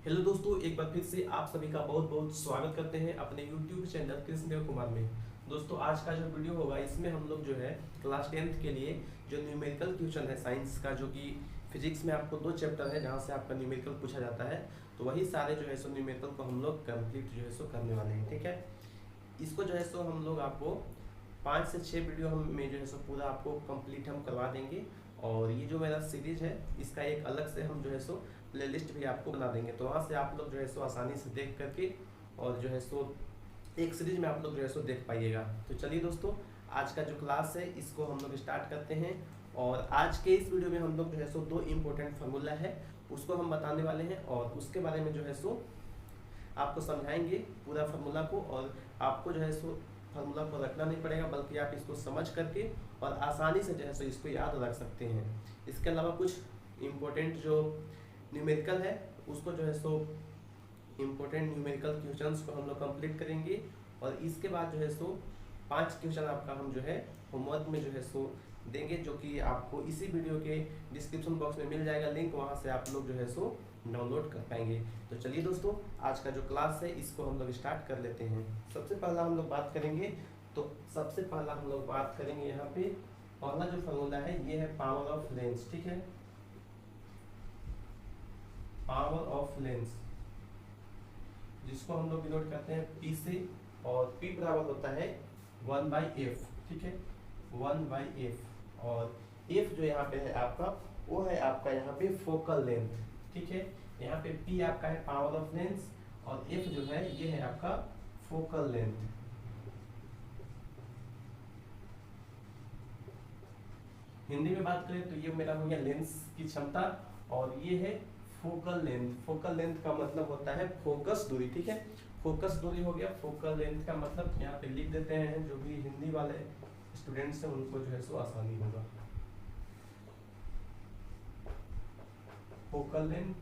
Hello दोस्तों, एक बार फिर से आप सभी का बहुत बहुत स्वागत करते हैं अपने YouTube चैनल कृष्णदेव कुमार में। दोस्तों, आज का जो वीडियो होगा इसमें हम लोग जो है क्लास 10th के लिए जो न्यूमेरिकल क्वेश्चन है साइंस का, जो कि फिजिक्स में आपको 2 चैप्टर है जहां से आपका न्यूमेरिकल पूछा जाता है, तो वही सारे जो है सो न्यूमेरिकल को हम लोग कंप्लीट जो है सो करने वाले हैं। ठीक है, इसको जो है सो हम लोग आपको 5 से 6 वीडियो हम में जो है सो पूरा आपको कंप्लीट हम करवा देंगे। और ये जो मेरा सीरीज है इसका एक अलग से हम जो है सो प्लेलिस्ट भी आपको बना देंगे, तो वहाँ से आप लोग जो है सो आसानी से देख करके और जो है सो एक सीरीज में आप लोग जो है सो देख पाइएगा। तो चलिए दोस्तों, आज का जो क्लास है इसको हम लोग स्टार्ट करते हैं। और आज के इस वीडियो में हम लोग जो है सो 2 इम्पोर्टेंट फार्मूला है उसको हम बताने वाले हैं, और उसके बारे में जो है सो आपको समझाएंगे पूरा फार्मूला को। और आपको जो है सो फार्मूला को रखना नहीं पड़ेगा, बल्कि आप इसको समझ करके और आसानी से जो है सो इसको याद रख सकते हैं। इसके अलावा कुछ इम्पोर्टेंट जो न्यूमेरिकल है उसको जो है सो इम्पोर्टेंट न्यूमेरिकल क्वेश्चंस को हम लोग कंप्लीट करेंगे। और इसके बाद जो है सो 5 क्वेश्चन आपका हम जो है होमवर्क में जो है सो देंगे, जो कि आपको इसी वीडियो के डिस्क्रिप्शन बॉक्स में मिल जाएगा लिंक, वहाँ से आप लोग जो है सो डाउनलोड कर पाएंगे। तो चलिए दोस्तों, आज का जो क्लास है इसको हम लोग स्टार्ट कर लेते हैं। सबसे पहला हम लोग बात करेंगे, तो सबसे पहला हम लोग बात करेंगे यहाँ पे पहला जो फार्मूला है ये है पावर ऑफ लेंस। ठीक है, पावर ऑफ लेंस जिसको हम लोग डिनोट करते हैं P से, और P बराबर होता है 1/f। ठीक है, 1/f। और f जो यहाँ पे है आपका वो है आपका यहाँ पे फोकल लेंथ। ठीक है, यहाँ पे P आपका है पावर ऑफ लेंस और f जो है ये है आपका फोकल लेंथ। हिंदी में बात करें तो ये मेरा हो गया लेंस की क्षमता, और ये है फोकल लेंथ। फोकल लेंथ का मतलब होता है फोकस दूरी। ठीक है, फोकस दूरी हो गया। फोकल लेंथ का मतलब यहाँ पे लिख देते हैं, जो भी हिंदी वाले स्टूडेंट्स हैं उनको जो है सो आसानी होगा। फोकल लेंथ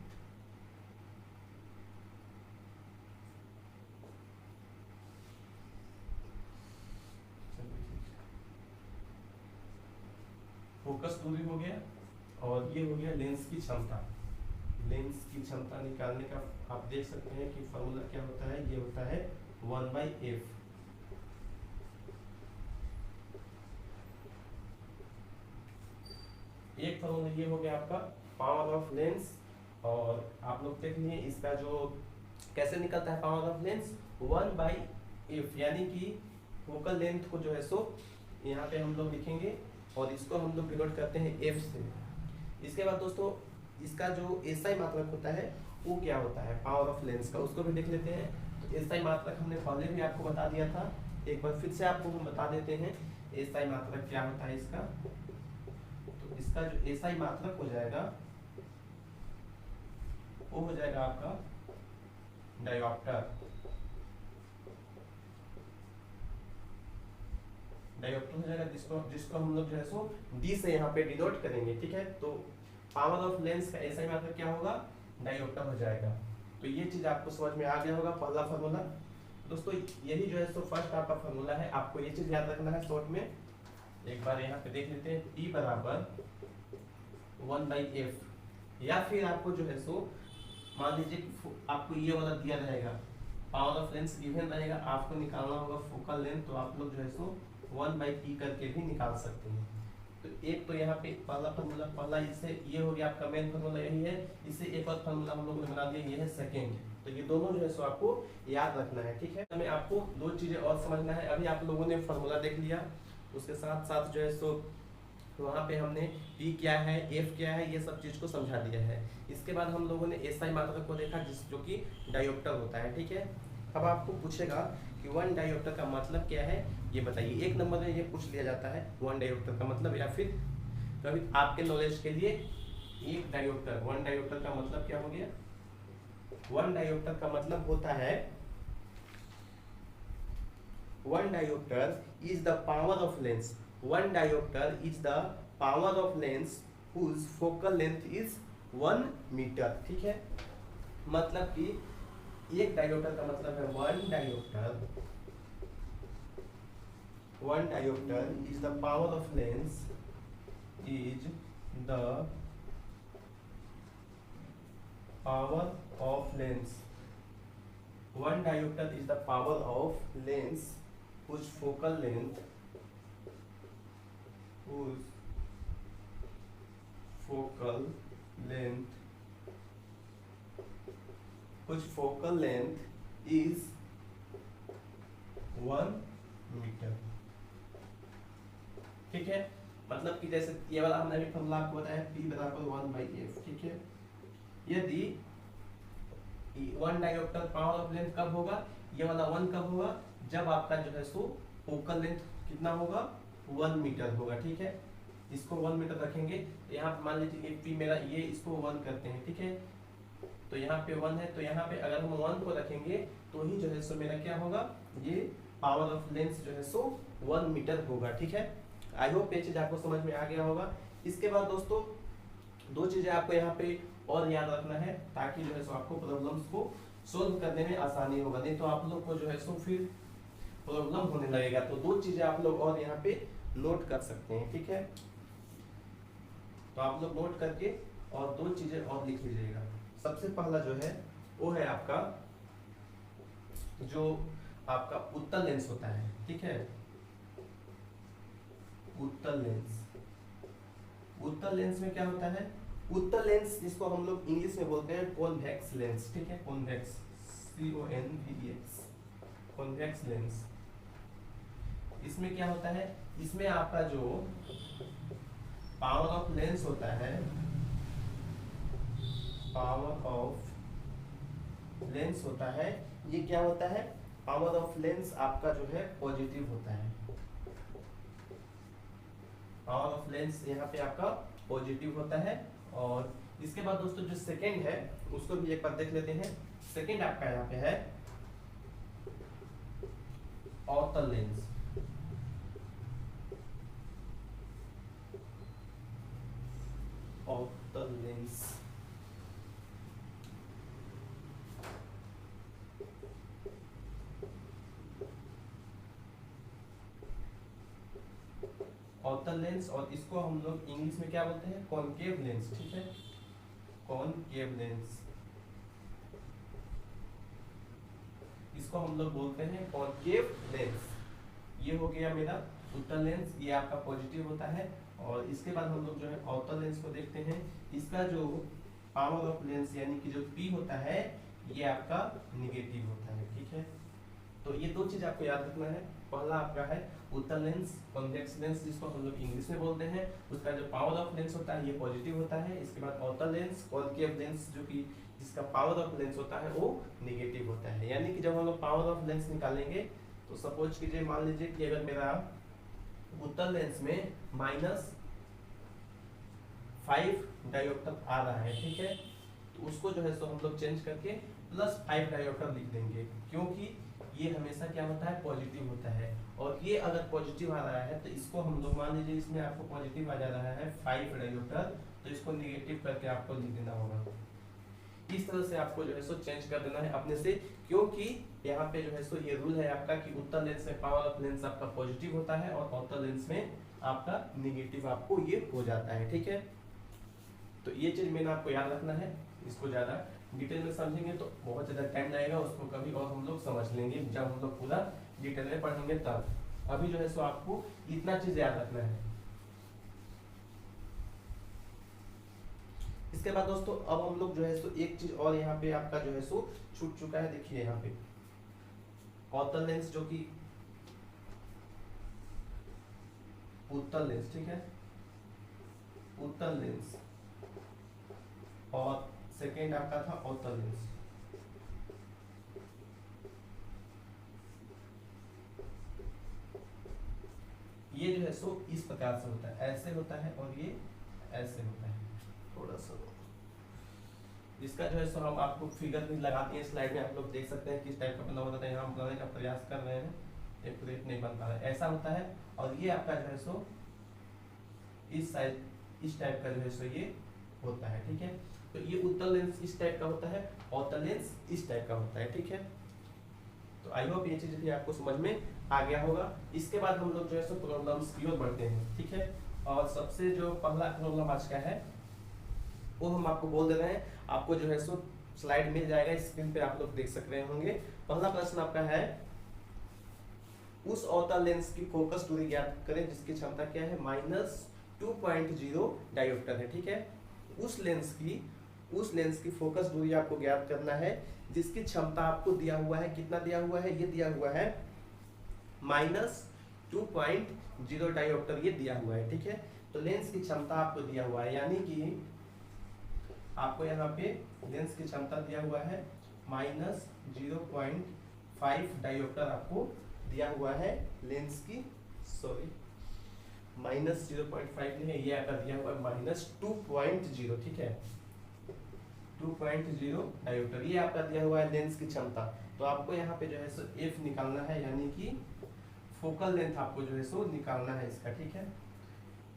फोकस दूरी हो गया, और ये हो गया लेंस की क्षमता। लेंस की क्षमता निकालने का आप देख सकते हैं कि फॉर्मूला क्या होता है, ये होता है 1/f। एक फॉर्मूला ये हो गया आपका पावर ऑफ लेंस, और आप लोग देख लिए इसका जो कैसे निकलता है पावर ऑफ लेंस 1/f, यानी कि फोकल लेंथ को जो है सो यहाँ पे हम लोग लिखेंगे और इसको हम लोग डिनोट करते हैं f से। इसके बाद दोस्तों इसका जो SI मात्रक होता है वो क्या होता है पावर ऑफ लेंस का, उसको भी देख लेते हैं। तो SI मात्रक हमने पहले भी आपको बता दिया था, एक बार फिर से आपको हम बता देते हैं SI मात्रक क्या होता है इसका। तो इसका जो SI मात्रक हो जाएगा वो हो जाएगा आपका डायोप्टर। डायोप्टर हो जाएगा, जिसको हम लोग जो है सो D से यहाँ पे डिनोट करेंगे। ठीक है, तो पावर ऑफ लेंस का SI मात्रक क्या होगा, डायोप्टर हो जाएगा। तो ये चीज आपको समझ में आ गया होगा पहला फार्मूला। दोस्तों यही जो है सो फर्स्ट आपका फार्मूला है, आपको ये चीज याद रखना है शॉर्ट में। एक बार यहाँ पे देख लेते हैं, P बराबर 1/f, या फिर आपको जो है सो मान लीजिए आपको ये वाला दिया रहेगा, पावर ऑफ लेंस गिवन रहेगा, आपको निकालना होगा फोकल लेंथ, तो आप लोग जो है सो 1/p करके भी निकाल सकते हैं। तो एक तो यहाँ पे पहला फार्मूला, पहला इससे ये हो गया आपका मेन फार्मूला यही है। इससे एक और फार्मूला हम लोगों ने बना दिया, ये है सेकंड। तो ये दोनों जो है सो आपको याद रखना है। ठीक है, हमें आपको 2 चीजें और समझना है। अभी आप लोगों ने फार्मूला देख लिया, उसके साथ साथ जो है सो वहाँ पे हमने P क्या है, F क्या है, ये सब चीज को समझा दिया है। इसके बाद हम लोगों ने SI मात्रक को देखा, जो कि डायोप्टर होता है। ठीक है, अब आपको पूछेगा कि 1 डायोप्टर का मतलब क्या है, ये बताइए। एक नंबर में ये पूछ लिया जाता है 1 डायोप्टर का मतलब, या फिर कभी आपके नॉलेज के लिए 1 डायोप्टर, 1 डायोप्टर का मतलब क्या हो गया। 1 डायोप्टर का मतलब होता है 1 dioptre is the power of lens. 1 diopter is the power of lens whose focal length is 1 metre. ठीक है, मतलब कि 1 डायोप्टर का मतलब है 1 dioptre. 1 diopter is the power of lens is the power of lens. One diopter is the power of lens whose focal length is 1 metre. ठीक है, मतलब कि जैसे ये वाला हमने अभी फॉर्मूला आपको बताया P बराबर 1/F। ठीक है, यदि 1 डायोप्टर पावर ऑफ लेंथ कब होगा, ये वाला 1 कब होगा, जब आपका जो है सो फोकल लेंथ कितना होगा, 1 मीटर होगा। ठीक है, इसको 1 मीटर रखेंगे, यहाँ पे मान लीजिए P मेरा ये, इसको 1 करते हैं। ठीक है, तो यहाँ पे 1 है, तो यहाँ पे अगर हम 1 को रखेंगे तो ही जो है सो मेरा क्या होगा, ये पावर ऑफ लेंस जो है सो 1 मीटर होगा। ठीक है, आई होप ये चीज आपको समझ में आ गया होगा। इसके बाद दोस्तों 2 चीजें आपको यहाँ पे और याद रखना है, ताकि जो है सो आपको प्रॉब्लम्स को सोल्व करने में आसानी होगा, नहीं तो आप लोग को जो है सो फिर प्रॉब्लम होने लगेगा। तो 2 चीजें आप लोग और यहाँ पे नोट कर सकते हैं। ठीक है, तो आप लोग नोट करके और 2 चीजें और लिख लीजिएगा। सबसे पहला जो है वो है आपका जो आपका उत्तल लेंस होता है। ठीक है, उत्तल लेंस में क्या होता है, उत्तल लेंस जिसको हम लोग इंग्लिश में बोलते हैं कॉन्वेक्स लेंस। ठीक है, कॉन्वेक्स, CONVEX, कॉन्वेक्स लेंस। इसमें क्या होता है, इसमें आपका जो पावर ऑफ लेंस होता है, पावर ऑफ लेंस होता है, ये क्या होता है, पावर ऑफ लेंस आपका जो है पॉजिटिव होता है। पावर ऑफ लेंस यहाँ पे आपका पॉजिटिव होता है। और इसके बाद दोस्तों जो सेकंड है उसको भी एक बार देख लेते हैं। सेकंड आपका यहाँ पे है अवतल लेंस। अवतल लेंस अवतल लेंस, और इसको हम लोग इंग्लिश में क्या बोलते हैं, कॉनकेव लेंस। ठीक है, कॉनकेव लेंस, इसको हम लोग बोलते हैं कॉनकेव लेंस। ये हो गया मेरा उत्तल लेंस, ये आपका पॉजिटिव होता है। और इसके बाद हम लोग जो है अवतल लेंस को देखते हैं। इसका जो पावर ऑफ लेंस यानी कि जो P होता है, ये आपका निगेटिव होता है। ठीक है, तो ये 2 चीज आपको याद रखना है। पहला आपका है उत्तल लेंस, कॉन्वेक्स लेंस जिसको हम लोग इंग्लिश में बोलते हैं, उसका जो पावर ऑफ लेंस होता है ये पॉजिटिव होता है। इसके बाद अवतल लेंस, कॉनकेव लेंस, जो कि जिसका पावर ऑफ लेंस होता है वो नेगेटिव होता है। यानी कि जब हम लोग पावर ऑफ लेंस निकालेंगे तो सपोज कीजिए, मान लीजिए कि अगर मेरा उत्तल लेंस में -5 डायोप्टर आ रहा है। ठीक है, तो उसको जो है सो हम लोग चेंज करके +5 डायोप्टर लिख देंगे, क्योंकि ये हमेशा क्या होता है, पॉजिटिव होता है। और ये अगर पॉजिटिव आ रहा है तो इसको हम लोग मान लीजिए इसमें आपको पॉजिटिव आ जा रहा है 5 डायोप्टर, तो इसको नेगेटिव करके आपको लिख देना होगा। इस तरह से आपको जो है सो चेंज कर देना है अपने से, क्योंकि यहाँ पे जो है सो ये रूल है आपका कि उत्तल लेंस में पावर ऑफ लेंस आपका पॉजिटिव होता है और अवतल लेंस में आपका नेगेटिव आपको ये हो जाता है। ठीक है, तो ये चीज मैंने आपको याद रखना है। इसको ज्यादा डिटेल में समझेंगे तो बहुत ज्यादा टाइम लगेगा, उसको कभी और हम लोग समझ लेंगे जब हम लोग पूरा डिटेल में पढ़ेंगे तब। अभी जो है सो आपको इतना चीज याद रखना है। इसके बाद दोस्तों अब हम लोग जो है सो एक चीज और यहाँ पे आपका जो है सो छूट चुका है। देखिए यहाँ पे अवतल लेंस जो कि उत्तल लेंस, ठीक है, उत्तल लेंस, और सेकेंड आपका था अवतल लेंस। ये जो है सो इस प्रकार से होता है, ऐसे होता है और ये ऐसे होता है। थोड़ा सा इसका जो है सो हम आपको फिगर भी लगाते हैं स्लाइड में, आप लोग देख सकते हैं किस टाइप का बना होता है। यहाँ हम बनाने का प्रयास कर रहे हैं, एक्यूरेट नहीं बन पा रहा है। ऐसा होता है, और ये आपका जो है सो इस साइड इस टाइप का जो है सो ये होता है। ठीक है, तो ये उत्तल लेंस इस टाइप का होता है, अवतल लेंस इस टाइप का होता है। ठीक है, तो आई होप ये चीज भी आपको समझ में आ गया होगा। इसके बाद हम लोग जो है सो प्रॉब्लम्स की ओर बढ़ते हैं। ठीक है, और सबसे जो पहला प्रॉब्लम आज का है वो हम आपको बोल दे रहे हैं। आपको जो है सो स्लाइड मिल जाएगा, स्क्रीन पे आप लोग देख सक रहे होंगे। पहला प्रश्न आपका है, उस अवतल लेंस की फोकस दूरी ज्ञात करें जिसकी क्षमता क्या है, -2.0 डायोप्टर है। ठीक है, उस लेंस की फोकस दूरी आपको ज्ञात करना है जिसकी क्षमता आपको दिया हुआ है, कितना दिया हुआ है, ये दिया हुआ है -2.0 डायोप्टर, ये दिया हुआ है। ठीक है, तो लेंस की क्षमता आपको दिया हुआ है, यानी कि आपको यहाँ पे लेंस की क्षमता दिया हुआ है -0.5 डायोप्टर आपको दिया हुआ है लेंस की, सॉरी -0.5 नहीं है, ये आपका दिया हुआ है -2.0। ठीक है, 2.0 डायोप्टर ये आपका दिया हुआ है लेंस की क्षमता। तो आपको यहाँ पे जो है सो एफ निकालना है, यानी कि फोकल लेंथ आपको जो है सो निकालना है इसका। ठीक है,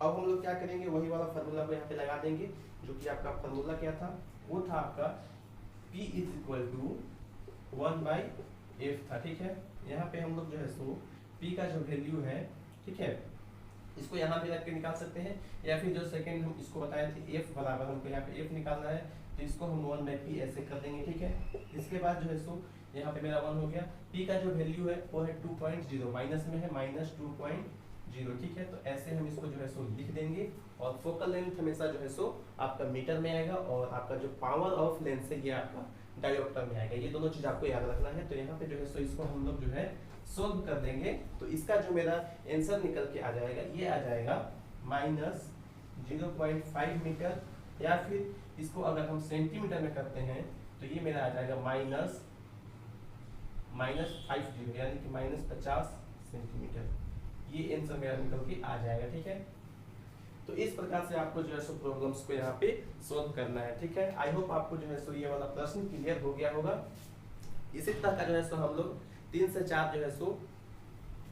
अब हम लोग क्या करेंगे, वही वाला फार्मूला को यहाँ पे लगा देंगे, जो कि आपका फार्मूला क्या था, वो था आपका P = 1/f था। ठीक है, यहाँ पे हम लोग जो है सो P का जो वैल्यू है, ठीक है, इसको यहाँ पे रख के निकाल सकते हैं, या फिर जो सेकंड हम इसको बताए थे f बराबर हमको यहाँ पे f निकालना है, तो इसको हम 1/p ऐसे कर देंगे। ठीक है, इसके बाद जो है सो यहाँ पे मेरा 1 हो गया, p का जो वैल्यू है वो है 2.0, माइनस में है -2.0। ठीक है, तो ऐसे हम इसको जो है सो लिख देंगे, और फोकल लेंथ हमेशा जो है सो आपका मीटर में आएगा, और आपका जो पावर ऑफ लेंस है ये आपका डायोप्टर में आएगा। ये दोनों चीज आपको याद रखना है। तो यहाँ पे जो है सो इसको हम लोग जो है सोल्व कर देंगे, तो इसका जो मेरा आंसर निकल के आ जाएगा, ये आ जाएगा -0.5 मीटर, या फिर इसको अगर हम सेंटीमीटर में करते हैं तो ये मेरा आ जाएगा -50, यानी कि -50 सेंटीमीटर। ये आंसर मेरा निकल के आ जाएगा। ठीक है, तो इस प्रकार से आपको जो है सो प्रॉब्लम्स को यहाँ पे सोल्व करना है। ठीक है, आई होप आपको जो है सो ये वाला प्रश्न क्लियर हो गया होगा। इसी तरह का जो है सो हम लोग 3 से 4 जो है सो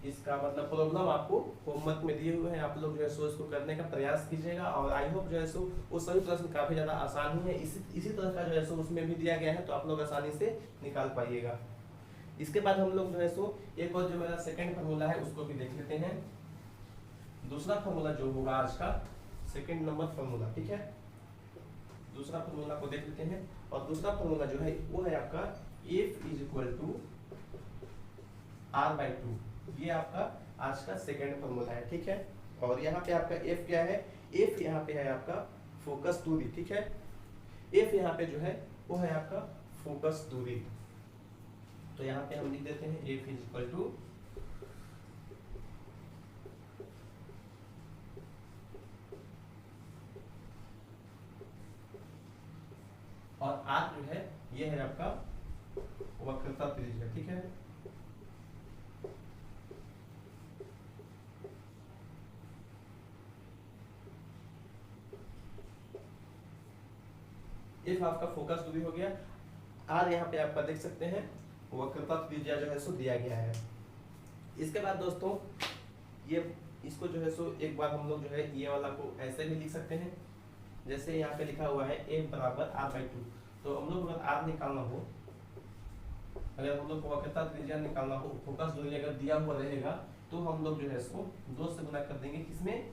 इसका मतलब प्रॉब्लम आपको होमवर्क में दिए हुए हैं, आप लोग जो है सो इसको करने का प्रयास कीजिएगा, और आई होप जो है सो वो सभी प्रश्न काफी ज्यादा आसान ही है। इसी तरह का जो है सो उसमें भी दिया गया है, तो आप लोग आसानी से निकाल पाइएगा। इसके बाद हम लोग जो है सो एक और जो मेरा सेकंड फार्मूला है उसको भी देख लेते हैं। दूसरा फार्मूला जो होगा आज का सेकंड नंबर फार्मूला, ठीक है, दूसरा फार्मूला को देख लेते हैं। और दूसरा फार्मूला जो है वो है आपका F = R/2, ये आपका आज का सेकंड फार्मूला है। ठीक है, और यहाँ पे आपका F क्या है, F यहाँ पे है आपका फोकस दूरी। ठीक है, F यहाँ पे जो है वो है आपका फोकस दूरी, तो यहाँ पे हम लिख देते हैं F = और R जो है ये है आपका वक्रता त्रिज्या। ठीक है, F आपका फोकस दूरी हो गया, R यहाँ पे आपका देख सकते हैं वक्रता त्रिज्या जो है सो दिया गया है। इसके बाद दोस्तों ये इसको जो है सो एक बार हम लोग जो है ये वाला को ऐसे भी लिख सकते हैं, जैसे यहाँ पे लिखा हुआ है F = R/2। तो हम लोग अगर R निकालना हो, अगर हम लोग को वक्रता त्रिज्या निकालना हो, फोकस दूरी अगर दिया हुआ रहेगा, तो हम लोग जो है इसको 2 से गुना कर देंगे, किसमें,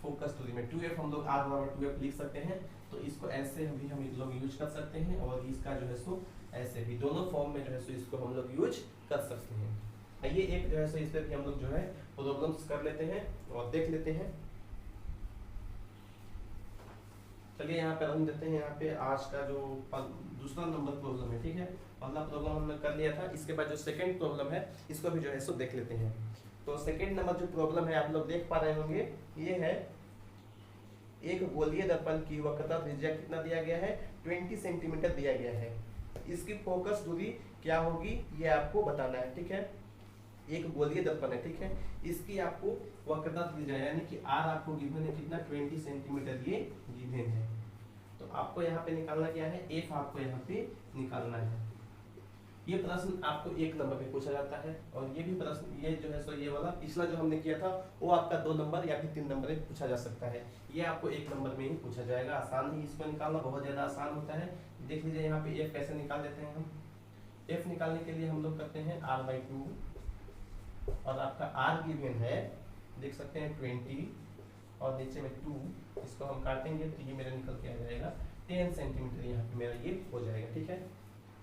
फोकस दूरी में। 2f हम लोग R = 2f लिख सकते हैं, तो इसको ऐसे भी हम लोग यूज कर सकते हैं, और इसका जो है सो ऐसे भी, दोनों फॉर्म में जो है सो इसको हम लोग यूज कर सकते हैं। आइए एक जो है सो इस पर भी हम लोग जो है प्रॉब्लम्स कर लेते हैं और देख लेते हैं। चलिए यहाँ पे हम देते हैं, यहाँ पे आज का जो दूसरा नंबर प्रॉब्लम है। ठीक है, पहला प्रॉब्लम हमने कर लिया था, इसके बाद जो सेकंड प्रॉब्लम है इसको भी जो है सो देख लेते हैं। तो सेकंड नंबर जो प्रॉब्लम है आप लोग देख पा रहे होंगे, ये है एक गोलीय दर्पण की वक्रता त्रिज्या कितना दिया गया है, 20 सेंटीमीटर दिया गया है। इसकी फोकस दूरी क्या होगी ये आपको बताना है। ठीक है, एक गोलीय दर्पण है, ठीक है, इसकी आपको वक्रता त्रिज्या यानी कि R आपको गिवन है कितना, 20 सेंटीमीटर ये गिवन है। तो आपको यहाँ पे निकालना क्या है, F आपको यहाँ पे निकालना है। ये प्रश्न आपको 1 नंबर में पूछा जाता है, और ये भी प्रश्न ये जो है सो ये वाला पिछला जो हमने किया था वो आपका 2 नंबर या फिर 3 नंबर में पूछा जा सकता है। ये आपको 1 नंबर में ही पूछा जाएगा। आसान ही इसको निकालना, बहुत ज्यादा आसान होता है। देख लीजिए यहाँ पे F कैसे निकाल देते हैं हम। F निकालने के लिए हम लोग करते हैं R/2, और आपका R गिवन है देख सकते हैं 20, और नीचे में 2, इसको हम काटेंगे तो ये मेरा निकल के आ जाएगा 10 सेंटीमीटर यहाँ पे मेरा ये हो जाएगा। ठीक है,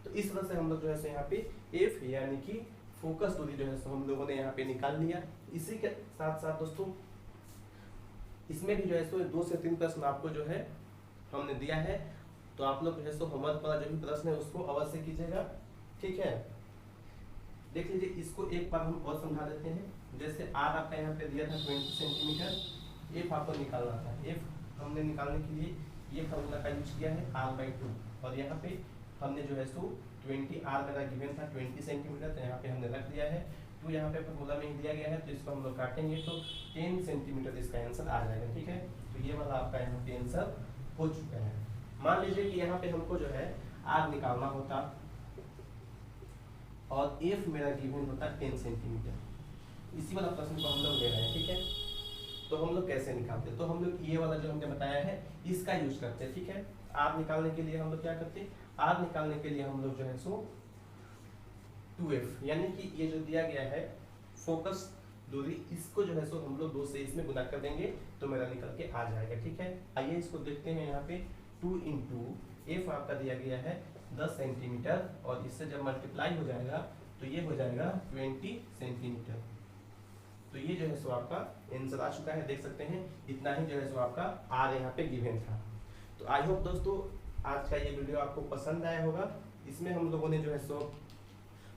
तो इस तरह से हम लोग जो है सो यहाँ पे एफ यानी कि फोकस दूरी जो है सो हम लोगों ने यहाँ पे निकाल लिया। इसी के साथ साथ दोस्तों इसमें भी जो है सो 2 से 3 प्रश्न आपको जो है हमने दिया है, तो आप लोग जो है सो होमवर्क वाला जो भी प्रश्न है उसको अवश्य कीजिएगा। ठीक है, देख लीजिए, इसको एक बार हम और समझा देते हैं। जैसे आर आपका यहाँ पे दिया था 20 सेंटीमीटर, एफ आपको निकालना था। एफ हमने निकालने के लिए ये फॉर्मूला का यूज किया है r/2, और यहाँ पे हमने जो है सो 20 आर मेरा गिवन था 20 सेंटीमीटर, तो यहाँ पे हमने रख दिया है। तो यहाँ पे फॉर्मूला में ही दिया गया है, तो इसको हम लोग काटेंगे तो 10 सेंटीमीटर इसका आंसर आ जाएगा। ठीक है, तो ये वाला आपका यहाँ पे आंसर हो चुका है। मान लीजिए कि यहाँ पे हमको जो है आर निकालना होता और एफ मेरा गिवन होता 10 सेंटीमीटर, इसी वाला प्रश्न को हम लोग ले रहे हैं। ठीक है, तो हम लोग कैसे निकालते हैं, तो हम लोग ये वाला जो हमने बताया है इसका यूज करते हैं। ठीक है, आर निकालने के लिए हम लोग क्या करते हैं, आर निकालने के लिए हम लोग जो है सो 2f यानी कि ये जो दिया गया है फोकस दूरी, इसको जो है सो हम लोग 2 से इसमें गुना कर देंगे तो मेरा निकल के आ जाएगा। ठीक है, आइए इसको देखते हैं। यहाँ पे 2 इंटू एफ आपका दिया गया है 10 सेंटीमीटर, और इससे जब मल्टीप्लाई हो जाएगा तो ये हो जाएगा 20 सेंटीमीटर। तो ये जो है सो आपका आंसर आ चुका है, देख सकते हैं। इतना ही जो है सो आपका आर यहाँ पे गिवन था। तो आई होप दोस्तों आज का ये वीडियो आपको पसंद आया होगा। इसमें हम लोगों ने जो है सो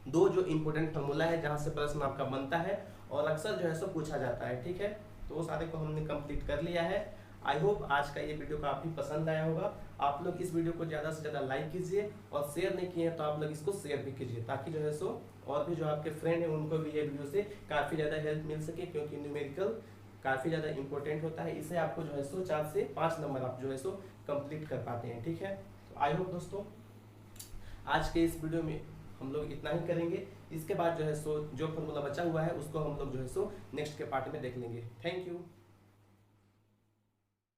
2 जो इम्पोर्टेंट फार्मूला है जहाँ से प्रश्न आपका बनता है और अक्सर जो है सो पूछा जाता है। ठीक है, तो वो सारे को हमने कंप्लीट कर लिया है। आई होप आज का ये वीडियो काफ़ी पसंद आया होगा। आप लोग इस वीडियो को ज़्यादा से ज़्यादा लाइक कीजिए, और शेयर नहीं किए हैं तो आप लोग इसको शेयर भी कीजिए, ताकि जो है सो और भी जो आपके फ्रेंड हैं उनको भी ये वीडियो से काफ़ी ज़्यादा हेल्प मिल सके, क्योंकि न्यूमेरिकल काफ़ी ज़्यादा इंपॉर्टेंट होता है। इससे आपको जो है सो 4 से 5 नंबर आप जो है सो कंप्लीट कर पाते हैं। ठीक है, तो आई होप दोस्तों आज के इस वीडियो में हम लोग इतना ही करेंगे। इसके बाद जो है सो जो फॉर्मूला बचा हुआ है उसको हम लोग जो है सो नेक्स्ट के पार्ट में देख लेंगे। Thank you.